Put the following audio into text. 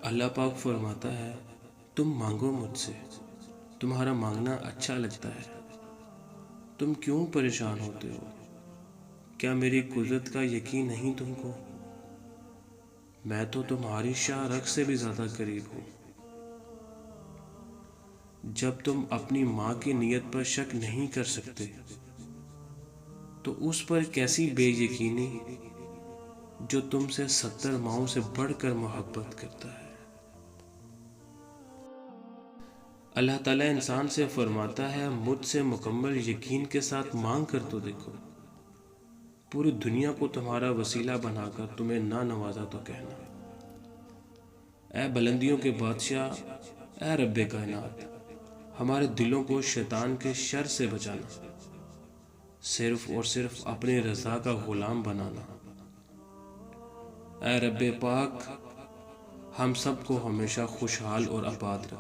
اللہ پاک فرماتا ہے، تم مانگو مجھ سے، تمہارا مانگنا اچھا لگتا ہے، تم کیوں پریشان ہوتے ہو؟ کیا میری قدرت کا یقین نہیں تم کو؟ میں تو تمہاری شاہ رگ سے بھی زیادہ قریب ہوں۔ جب تم اپنی ماں کی نیت پر شک نہیں کر سکتے تو اس پر کیسی بے یقینی جو تم سے 70 ماؤں سے بڑھ کر محبت کرتا ہے۔ اللہ تعالیٰ انسان سے فرماتا ہے، مجھ سے مکمل یقین کے ساتھ مانگ کر تو دیکھو، پوری دنیا کو تمہارا وسیلہ بنا کر تمہیں نہ نوازا تو کہنا۔ اے بلندیوں کے بادشاہ، اے رب کائنات، ہمارے دلوں کو شیطان کے شر سے بچانا، صرف اور صرف اپنی رضا کا غلام بنانا۔ اے رب پاک، ہم سب کو ہمیشہ خوشحال اور آباد رکھنا۔